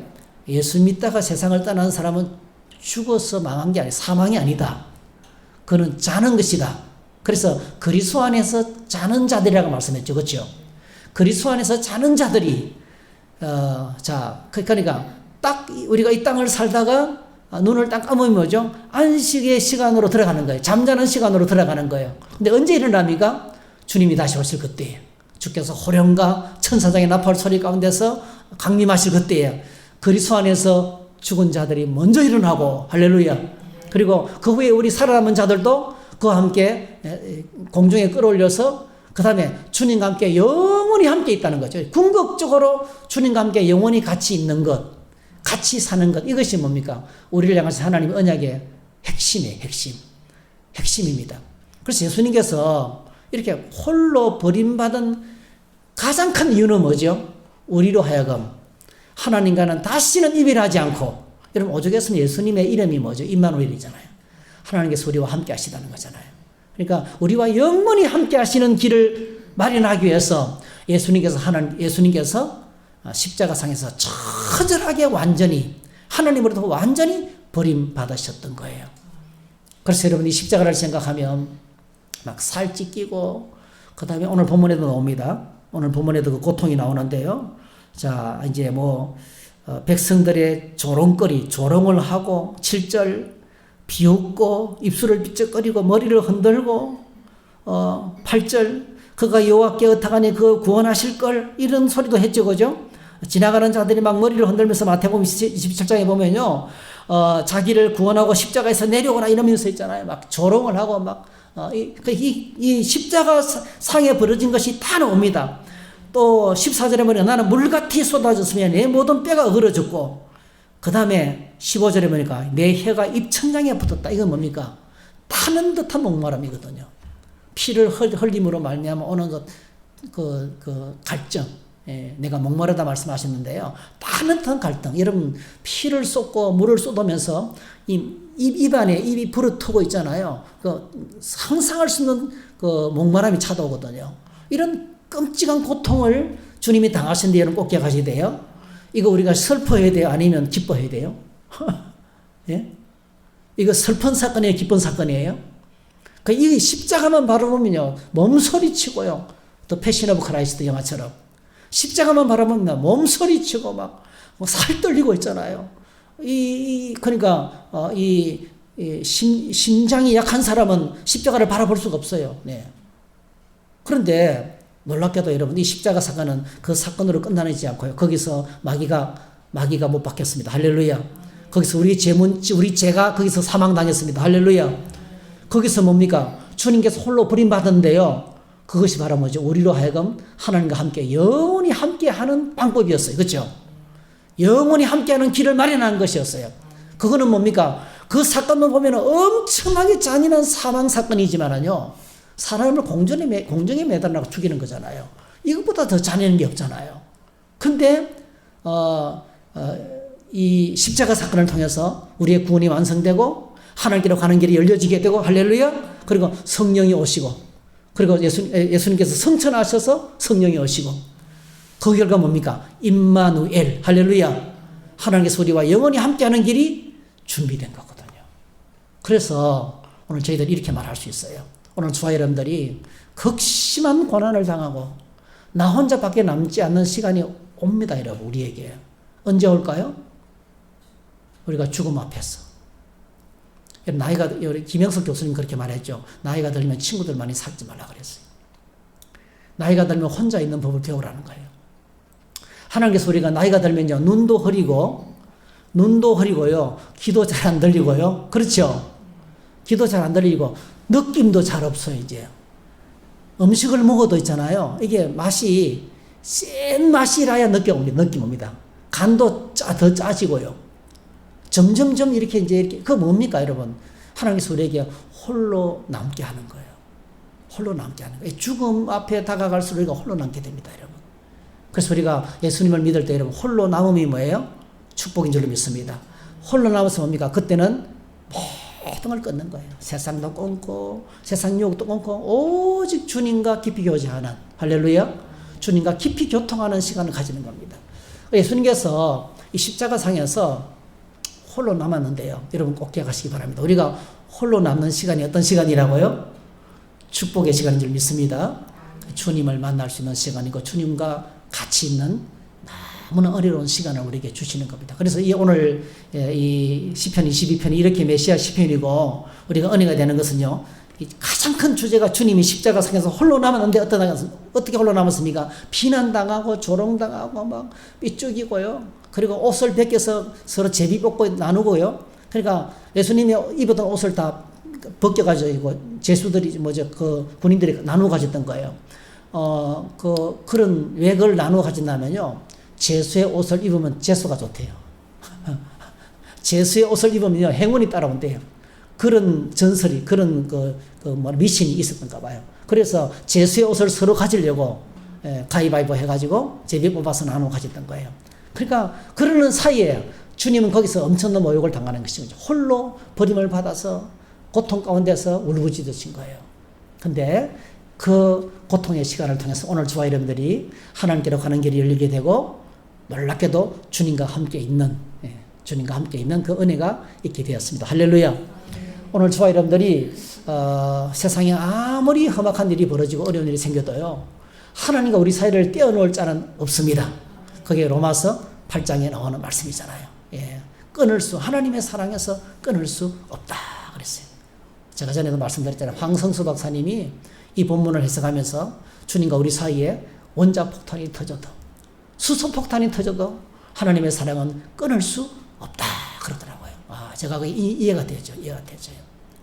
[SPEAKER 1] 예수 믿다가 세상을 떠난 사람은 죽어서 망한 게 아니라 사망이 아니다. 그는 자는 것이다. 그래서 그리스도 안에서 자는 자들이라고 말씀했죠. 그렇죠? 그리스도 안에서 자는 자들이 그러니까 딱 우리가 이 땅을 살다가 눈을 딱 감으면 뭐죠? 안식의 시간으로 들어가는 거예요. 잠자는 시간으로 들어가는 거예요. 근데 언제 일어납니까? 주님이 다시 오실 그때예요. 주께서 호령과 천사장의 나팔 소리 가운데서 강림하실 그때예요. 그리스도 안에서 죽은 자들이 먼저 일어나고 할렐루야. 그리고 그 후에 우리 살아남은 자들도 그와 함께 공중에 끌어올려서 그 다음에 주님과 함께 영원히 함께 있다는 거죠. 궁극적으로 주님과 함께 영원히 같이 있는 것, 같이 사는 것, 이것이 뭡니까? 우리를 향해서 하나님의 언약의 핵심이에요. 핵심입니다. 그래서 예수님께서 이렇게 홀로 버림받은 가장 큰 이유는 뭐죠? 우리로 하여금 하나님과는 다시는 이별하지 않고, 여러분 오죽했으면 예수님의 이름이 뭐죠? 임마누엘이잖아요. 하나님께서 우리와 함께 하시다는 거잖아요. 그러니까 우리와 영원히 함께 하시는 길을 마련하기 위해서 예수님께서 십자가상에서 처절하게 완전히 하나님으로부터 완전히 버림받으셨던 거예요. 그래서 여러분이 십자가를 생각하면 막 살 찢기고, 그 다음에 오늘 본문에도 나옵니다. 오늘 본문에도 그 고통이 나오는데요. 자, 이제 백성들의 조롱을 하고 7절 비웃고 입술을 삐쩍거리고 머리를 흔들고 8절 그가 여호와께 의탁하니 그 구원하실 걸 이런 소리도 했죠. 그죠? 지나가는 자들이 막 머리를 흔들면서 마태복음 27장에 보면요. 자기를 구원하고 십자가에서 내려오라 이러면서 있잖아요. 막 조롱을 하고 이 십자가 상에 벌어진 것이 다 나옵니다. 또 14절에 보면 나는 물같이 쏟아졌으면 내 모든 뼈가 어그러졌고, 그 다음에 15절에 보니까 내 혀가 입천장에 붙었다. 이건 뭡니까? 타는 듯한 목마름이거든요. 피를 흘림으로 말미암아 오는 그 갈증. 내가 목마르다 말씀하셨는데요. 타는 듯한 갈등. 여러분 피를 쏟고 물을 쏟으면서 입 안에 입이 부르트고 있잖아요. 상상할 수 없는 그 목마름이 찾아오거든요. 이런 끔찍한 고통을 주님이 당하신데 여러분 꼭 기억하셔야 돼요. 이거 우리가 슬퍼해야 돼요? 아니면 기뻐해야 돼요? 예? 이거 슬픈 사건이에요? 기쁜 사건이에요? 이 십자가만 바라보면요. 몸소리치고요. 또 패션 오브 크라이스트 영화처럼. 십자가만 바라보면 몸소리치고 막 살 떨리고 있잖아요. 그러니까, 심장이 약한 사람은 십자가를 바라볼 수가 없어요. 네. 그런데, 놀랍게도 여러분, 이 십자가 사건은 그 사건으로 끝나지 않고요. 거기서 마귀가 못 박혔습니다. 할렐루야. 거기서 우리 죄가 거기서 사망당했습니다. 할렐루야. 거기서 뭡니까? 주님께서 홀로 버림받았는데요. 그것이 바로 뭐죠? 우리로 하여금 하나님과 함께 영원히 함께 하는 방법이었어요. 그렇죠? 영원히 함께 하는 길을 마련한 것이었어요. 그거는 뭡니까? 그 사건만 보면 엄청나게 잔인한 사망 사건이지만은요. 사람을 공정에 매달아서 죽이는 거잖아요. 이것보다 더 잔인한 게 없잖아요. 근데 이 십자가 사건을 통해서 우리의 구원이 완성되고 하나님께로 가는 길이 열려지게 되고, 할렐루야. 그리고 성령이 오시고, 그리고 예수님께서 성천하셔서 성령이 오시고, 그 결과 뭡니까? 임마누엘, 할렐루야. 하나님께서 우리와 영원히 함께하는 길이 준비된 거거든요. 그래서 오늘 저희들이 이렇게 말할 수 있어요. 오늘 주와 여러분들이 극심한 고난을 당하고 나 혼자밖에 남지 않는 시간이 옵니다, 여러분. 우리에게 언제 올까요? 우리가 죽음 앞에서. 나이가, 우리 김영석 교수님 그렇게 말했죠. 나이가 들면 친구들 많이 사귀지 말라 그랬어요. 나이가 들면 혼자 있는 법을 배우라는 거예요. 하나님께서 우리가 나이가 들면요, 눈도 흐리고요, 귀도 잘 안 들리고요, 그렇죠? 귀도 잘 안 들리고 느낌도 잘 없어요. 이제 음식을 먹어도 있잖아요, 이게 맛이 센 맛이라야 느낌 옵니다. 간도 더 짜지고요. 점점점 이렇게 그거 뭡니까, 여러분? 하나님께서 우리에게 홀로 남게 하는 거예요. 홀로 남게 하는 거예요. 죽음 앞에 다가갈수록 우리가 홀로 남게 됩니다, 여러분. 그래서 우리가 예수님을 믿을 때 여러분, 홀로 남음이 뭐예요? 축복인 줄로 믿습니다. 홀로 남아서 뭡니까? 그때는 모든 걸 끊는 거예요. 세상도 끊고, 세상 유혹도 끊고, 오직 주님과 깊이 교제하는, 할렐루야, 주님과 깊이 교통하는 시간을 가지는 겁니다. 예수님께서 이 십자가상에서 홀로 남았는데요, 여러분 꼭 기억하시기 바랍니다. 우리가 홀로 남는 시간이 어떤 시간이라고요? 축복의 시간인 줄 믿습니다. 주님을 만날 수 있는 시간이고, 주님과 같이 있는 너무나 어려운 시간을 우리에게 주시는 겁니다. 그래서 오늘 이 시편 22편이 이렇게 메시아 시편이고, 우리가 은혜가 되는 것은요, 가장 큰 주제가 주님이 십자가상에서 홀로 남았는데 어떻게 홀로 남았습니까? 비난당하고 조롱당하고 막 삐죽이고요. 그리고 옷을 벗겨서 서로 제비 벗고 나누고요. 그러니까 예수님이 입었던 옷을 다 벗겨가지고 제수들이 그 군인들이 나누어 가졌던 거예요. 왜 그걸 나누어 가졌냐면요, 제수의 옷을 입으면 제수가 좋대요. 제수의 옷을 입으면요, 행운이 따라온대요. 그런 전설이, 그런 미신이 있었던가 봐요. 그래서 제수의 옷을 서로 가지려고 가위바위보 해가지고 제비 뽑아서 나누어 가졌던 거예요. 그러니까 그러는 사이에 주님은 거기서 엄청난 모욕을 당하는 것이죠. 홀로 버림을 받아서 고통 가운데서 울부짖으신 거예요. 근데 그 고통의 시간을 통해서 오늘 저와 여러분들이 하나님께로 가는 길이 열리게 되고, 놀랍게도 주님과 함께 있는 그 은혜가 있게 되었습니다. 할렐루야. 오늘 저와 여러분들이 세상에 아무리 험악한 일이 벌어지고 어려운 일이 생겨도요, 하나님과 우리 사이를 떼어놓을 자는 없습니다. 그게 로마서 8장에 나오는 말씀이잖아요. 하나님의 사랑에서 끊을 수 없다 그랬어요. 제가 전에도 말씀드렸잖아요. 황성수 박사님이 이 본문을 해석하면서 주님과 우리 사이에 원자폭탄이 터져도, 수소폭탄이 터져도 하나님의 사랑은 끊을 수 없다 그러더라고요. 제가 그게 이해가 되죠.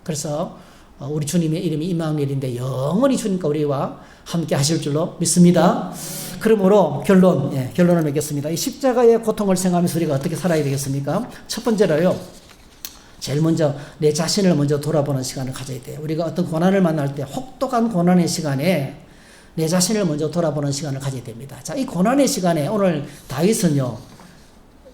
[SPEAKER 1] 그래서 우리 주님의 이름이 임마누엘인데 영원히 주님과 우리와 함께 하실 줄로 믿습니다. 그러므로 결론을 맺겠습니다. 이 십자가의 고통을 생각하면서 우리가 어떻게 살아야 되겠습니까? 첫 번째로요, 제일 먼저 내 자신을 먼저 돌아보는 시간을 가져야 돼요. 우리가 어떤 고난을 만날 때, 혹독한 고난의 시간에 내 자신을 먼저 돌아보는 시간을 가져야 됩니다. 자, 이 고난의 시간에 오늘 다윗은요,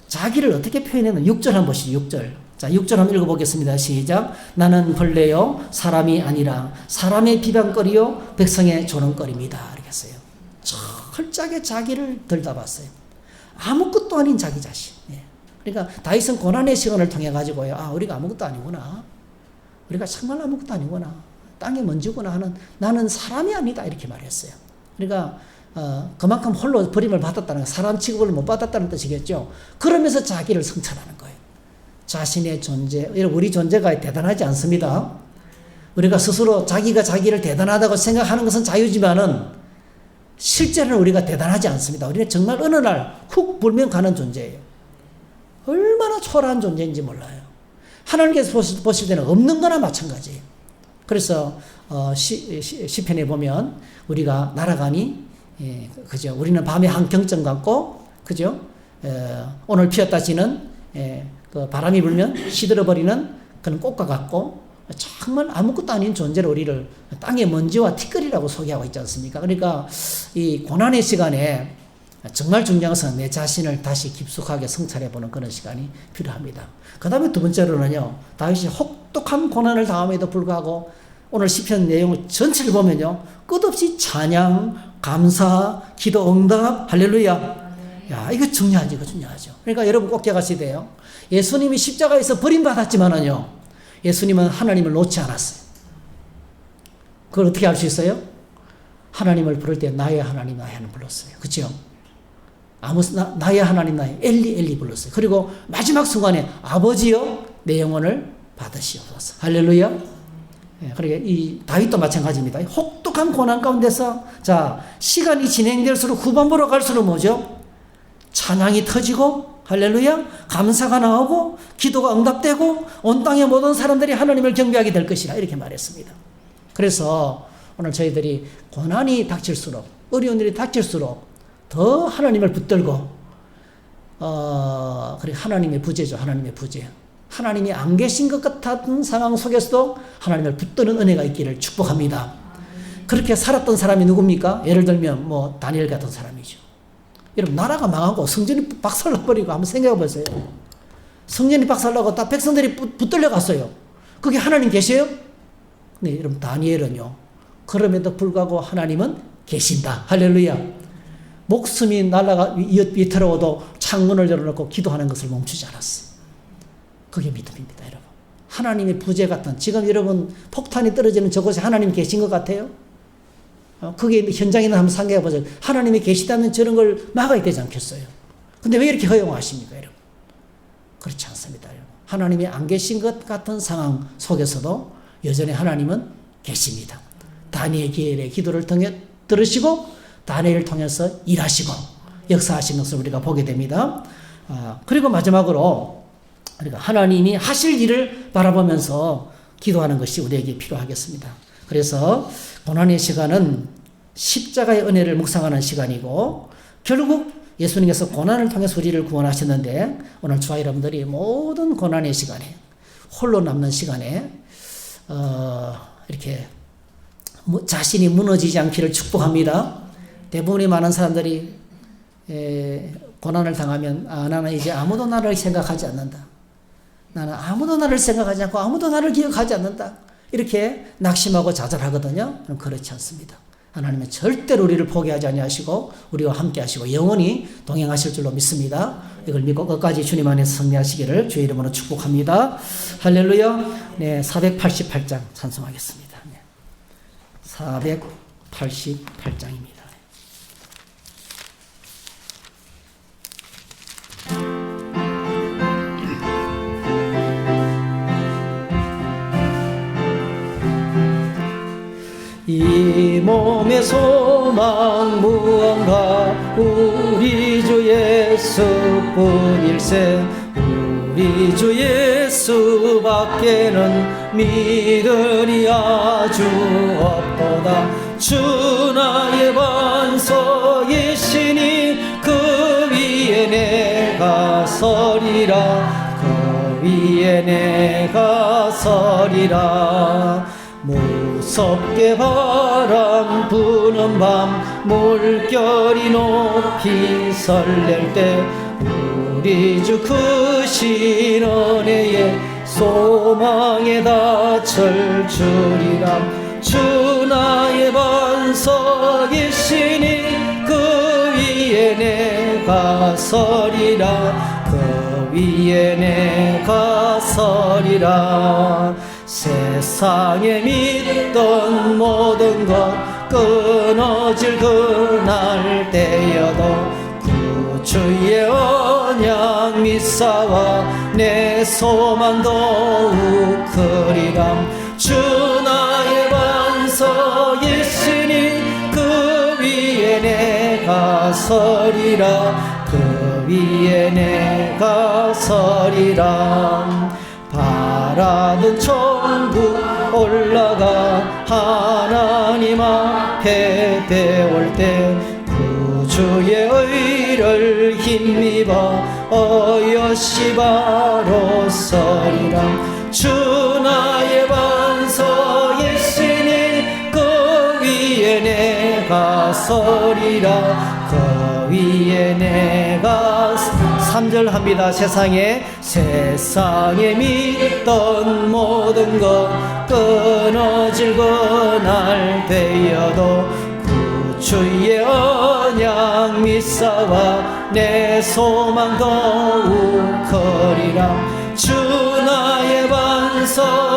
[SPEAKER 1] 자기를 어떻게 표현했는 6절 한번 보시죠. 6절. 자, 6절 한번 읽어보겠습니다. 시작. 나는 벌레요 사람이 아니라 사람의 비방거리요 백성의 조롱거리입니다. 이렇게 했어요. 철저하게 자기를 들다봤어요. 아무것도 아닌 자기 자신. 그러니까 다윗은 고난의 시간을 통해 가지고요, 우리가 아무것도 아니구나, 우리가 정말 아무것도 아니구나, 땅의 먼지구나 하는, 나는 사람이 아니다 이렇게 말했어요. 그러니까 그만큼 홀로 버림을 받았다는, 사람 취급을 못 받았다는 뜻이겠죠. 그러면서 자기를 성찰하는 거예요. 자신의 존재, 우리 존재가 대단하지 않습니다. 우리가 스스로 자기가 자기를 대단하다고 생각하는 것은 자유지만은 실제로는 우리가 대단하지 않습니다. 우리는 정말 어느 날 훅 불면 가는 존재예요. 얼마나 초라한 존재인지 몰라요. 하나님께서 보실 때는 없는 거나 마찬가지예요. 그래서 시편에 보면 우리가 날아가니, 그죠? 우리는 밤에 한 경점 같고, 그죠? 오늘 피었다 지는 그 바람이 불면 시들어버리는 그런 꽃과 같고, 정말 아무것도 아닌 존재로 우리를 땅의 먼지와 티끌이라고 소개하고 있지 않습니까? 그러니까 이 고난의 시간에 정말 중요한 것은 내 자신을 다시 깊숙하게 성찰해보는 그런 시간이 필요합니다. 그 다음에 두 번째로는요, 다윗이 혹독한 고난을 당함에도 불구하고 오늘 시편 내용 전체를 보면요, 끝없이 찬양, 감사, 기도, 응답, 할렐루야. 야, 이거 중요하죠, 이거 중요하죠. 그러니까 여러분 꼭 기억하셔야 돼요. 예수님이 십자가에서 버림받았지만은요, 예수님은 하나님을 놓지 않았어요. 그걸 어떻게 알 수 있어요? 하나님을 부를 때 나의 하나님, 나의 하나님 불렀어요. 그렇죠? 나의 하나님, 나의 엘리, 엘리 불렀어요. 그리고 마지막 순간에 아버지여 내 영혼을 받으시옵소서. 할렐루야. 예, 그러니까 이 다윗도 마찬가지입니다. 혹독한 고난 가운데서 자 시간이 진행될수록 후반부로 갈수록 뭐죠? 찬양이 터지고 할렐루야 감사가 나오고 기도가 응답되고 온 땅의 모든 사람들이 하나님을 경배하게 될 것이라 이렇게 말했습니다. 그래서 오늘 저희들이 고난이 닥칠수록 어려운 일이 닥칠수록 더 하나님을 붙들고 그리고 하나님의 부재죠. 하나님의 부재. 하나님이 안 계신 것 같은 상황 속에서도 하나님을 붙드는 은혜가 있기를 축복합니다. 그렇게 살았던 사람이 누굽니까? 예를 들면 뭐 다니엘 같은 사람이죠. 여러분 나라가 망하고 성전이 박살나버리고 한번 생각해 보세요. 성전이 박살나고 다 백성들이 붙들려 갔어요. 그게 하나님 계세요? 네, 여러분 다니엘은요. 그럼에도 불구하고 하나님은 계신다. 할렐루야. 목숨이 날아가 위태로워도 창문을 열어놓고 기도하는 것을 멈추지 않았어요. 그게 믿음입니다, 여러분. 하나님의 부재 같은 지금 여러분 폭탄이 떨어지는 저곳에 하나님 계신 것 같아요? 그게 현장에는 한번 상상해 보세요. 하나님이 계시다면 저런 걸 막아야 되지 않겠어요? 근데 왜 이렇게 허용하십니까, 여러분? 그렇지 않습니다, 여러분. 하나님이 안 계신 것 같은 상황 속에서도 여전히 하나님은 계십니다. 다니엘의 기도를 통해 들으시고 다니엘을 통해서 일하시고 역사하시는 것을 우리가 보게 됩니다. 그리고 마지막으로 우리가 하나님이 하실 일을 바라보면서 기도하는 것이 우리에게 필요하겠습니다. 그래서 고난의 시간은 십자가의 은혜를 묵상하는 시간이고 결국 예수님께서 고난을 통해서 우리를 구원하셨는데 오늘 저와 여러분들이 모든 고난의 시간에 홀로 남는 시간에 이렇게 자신이 무너지지 않기를 축복합니다. 대부분의 많은 사람들이 고난을 당하면 나는 이제 아무도 나를 생각하지 않는다. 나는 아무도 나를 생각하지 않고 아무도 나를 기억하지 않는다. 이렇게 낙심하고 좌절하거든요. 그럼 그렇지 않습니다. 하나님은 절대로 우리를 포기하지 아니하시고 우리와 함께 하시고 영원히 동행하실 줄로 믿습니다. 이걸 믿고 끝까지 주님 안에서 승리하시기를 주의 이름으로 축복합니다. 할렐루야. 네, 488장 찬송하겠습니다. 네. 488장입니다. 이 몸의 소망 무언가 우리 주 예수뿐일세 우리 주 예수밖에는 믿으리 아주 없도다 주 나의 반석이시니 그 위에 내가 서리라 그 위에 내가 서리라 무섭게 바람 부는 밤 물결이 높이 설렐 때 우리 주 크신 은혜에 소망에 닿을 줄이라 주 나의 반석이시니 그 위에 내가 서리라 그 위에 내가 서리라 세상에 믿던 모든 것 끊어질 그날 때여도 구주의 언약 믿사와 내 소망 더욱 크리라 주 나의 반석이시니 그 위에 내가 서리라 그 위에 내가 서리라 바라던 천국 올라가 하나님 앞에 배울 때 구주의 의를 힘입어 어여시 바로 서리라 주 나의 반석이시니 그 위에 내가 서리라 그 위에 위에 내가 3절 합니다. 세상에 믿던 모든 것 끊어질 그날 되어도 주의 언약 믿사와 내 소망 더욱 커리라. 주 나의 반석이시니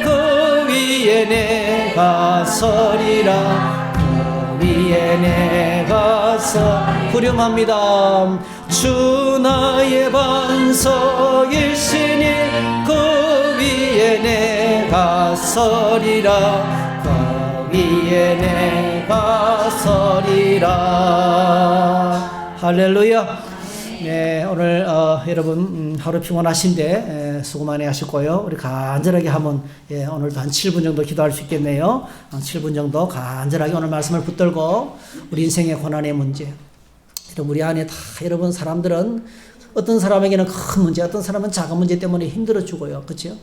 [SPEAKER 1] 그 위에 내가 서리라. 그 위에 내가 후렴합니다. 주 나의 반석이시니 그 위에 내가 서리라. 위에 내가 서리라. 할렐루야. 네, 오늘 여러분 하루 평안하신데 수고 많이 하셨고요. 우리 간절하게 한번 오늘도 한 7분 정도 기도할 수 있겠네요. 7분 정도 간절하게 오늘 말씀을 붙들고 우리 인생의 고난의 문제, 우리 안에 다 여러분 사람들은 어떤 사람에게는 큰 문제, 어떤 사람은 작은 문제 때문에 힘들어 죽어요. 그렇죠?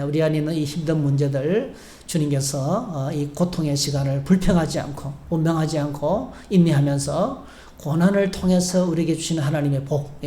[SPEAKER 1] 우리 안에 있는 이 힘든 문제들 주님께서 이 고통의 시간을 불평하지 않고 원망하지 않고 인내하면서 고난을 통해서 우리에게 주시는 하나님의 복,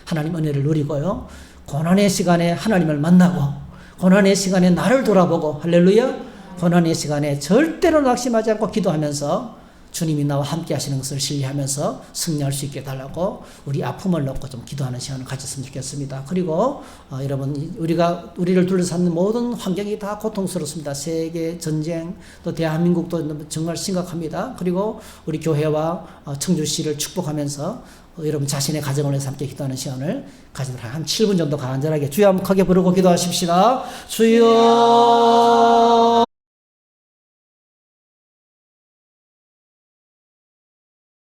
[SPEAKER 1] 하나님 은혜를 누리고요. 고난의 시간에 하나님을 만나고 고난의 시간에 나를 돌아보고 할렐루야. 고난의 시간에 절대로 낙심하지 않고 기도하면서 주님이 나와 함께 하시는 것을 신뢰하면서 승리할 수 있게 달라고 우리 아픔을 놓고 좀 기도하는 시간을 가졌으면 좋겠습니다. 그리고 여러분 우리를 둘러싼 모든 환경이 다 고통스럽습니다. 세계 전쟁 또 대한민국도 정말 심각합니다. 그리고 우리 교회와 청주시를 축복하면서 여러분 자신의 가정을 위해서 함께 기도하는 시간을 가지도록 한 7분 정도 간절하게 주여 한번 크게 부르고 기도하십시다. 주여.